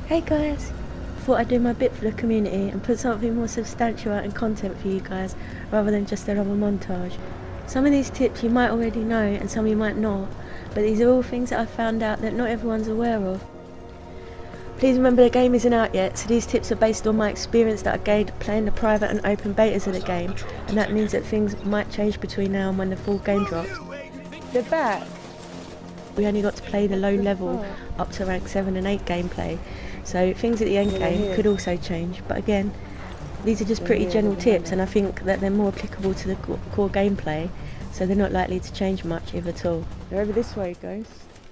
Hey guys, thought I'd do my bit for the community and put something more substantial out in content for you guys rather than just another montage. Some of these tips you might already know and some you might not, but these are all things that I've found out that not everyone's aware of. Please remember the game isn't out yet, so these tips are based on my experience that I gained playing the private and open betas of the game, and that means that things might change between now and when the full game drops. They're back. We only got to play the low level up to rank 7 and 8 gameplay, so things at the end game could also change, but again, these are just pretty general tips and I think that they're more applicable to the core gameplay, so they're not likely to change much if at all. They're over this way, guys.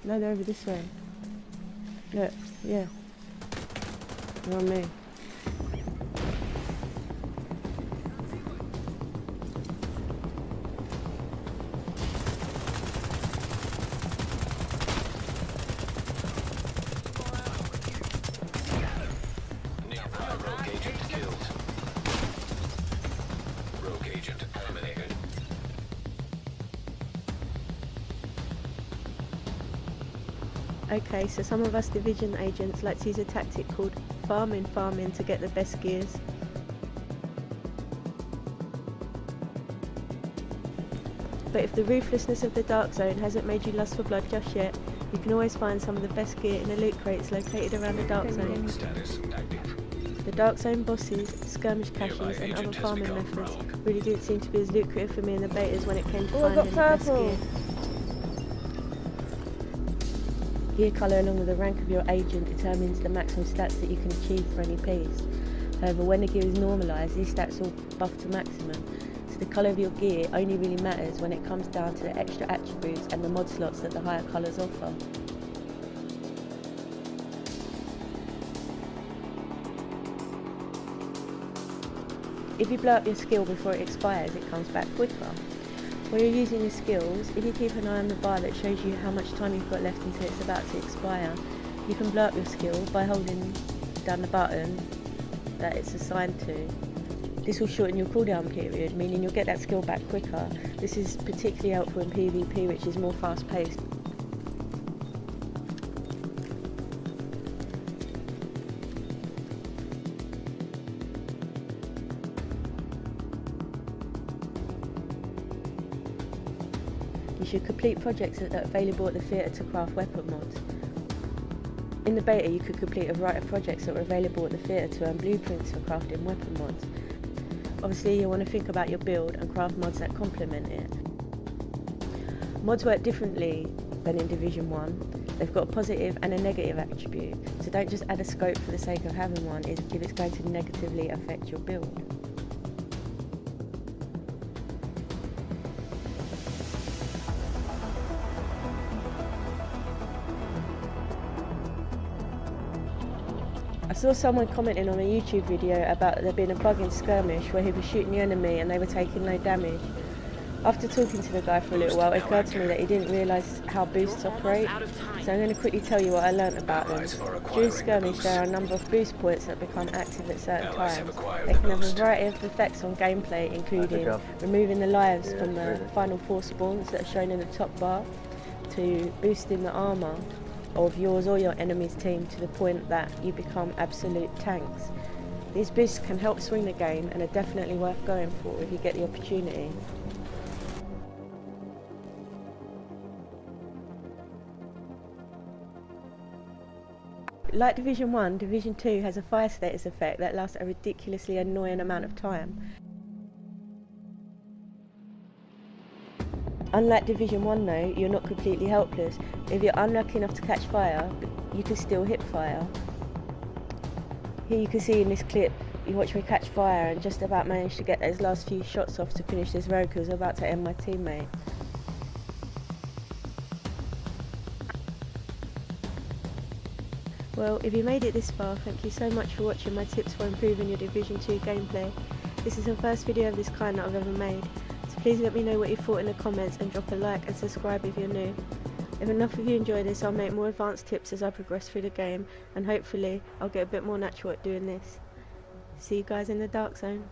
No, they're over this way. Look, yeah. They're on me. Okay, so some of us Division agents like to use a tactic called farming to get the best gears. But if the ruthlessness of the Dark Zone hasn't made you lust for blood just yet, you can always find some of the best gear in the loot crates located around the Dark Zone. The Dark Zone bosses, skirmish caches and other farming methods really didn't seem to be as lucrative for me in the betas when it came to finding the best gear. Gear colour along with the rank of your agent determines the maximum stats that you can achieve for any piece. However, when the gear is normalised, these stats will buff to maximum, so the colour of your gear only really matters when it comes down to the extra attributes and the mod slots that the higher colours offer. If you blow up your skill before it expires, it comes back quicker. While you're using your skills, if you keep an eye on the bar that shows you how much time you've got left until it's about to expire, you can blow up your skill by holding down the button that it's assigned to. This will shorten your cooldown period, meaning you'll get that skill back quicker. This is particularly helpful in PvP, which is more fast paced. You should complete projects that are available at the theatre to craft weapon mods. In the beta you could complete a variety of projects that were available at the theatre to earn blueprints for crafting weapon mods. Obviously you want to think about your build and craft mods that complement it. Mods work differently than in Division 1. They've got a positive and a negative attribute, so don't just add a scope for the sake of having one if it's going to negatively affect your build. I saw someone commenting on a YouTube video about there being a bug in Skirmish where he was shooting the enemy and they were taking no damage. After talking to the guy for a little while, it occurred to me that he didn't realise how boosts operate, so I'm going to quickly tell you what I learnt about them. During Skirmish there are a number of boost points that become active at certain times. They can have a variety of effects on gameplay, including removing the lives from the final 4 spawns that are shown in the top bar, to boosting the armour of yours or your enemy's team to the point that you become absolute tanks. These boosts can help swing the game and are definitely worth going for if you get the opportunity. Like Division 1, Division 2 has a fire status effect that lasts a ridiculously annoying amount of time. Unlike Division 1 though, you're not completely helpless. If you're unlucky enough to catch fire, you can still hit fire. Here you can see in this clip, you watch me catch fire and just about manage to get those last few shots off to finish this road because I was about to end my teammate. Well, if you made it this far, thank you so much for watching my tips for improving your Division 2 gameplay. This is the first video of this kind that I've ever made. So please let me know what you thought in the comments and drop a like and subscribe if you're new. If enough of you enjoy this, I'll make more advanced tips as I progress through the game, and hopefully I'll get a bit more natural at doing this. See you guys in the Dark Zone.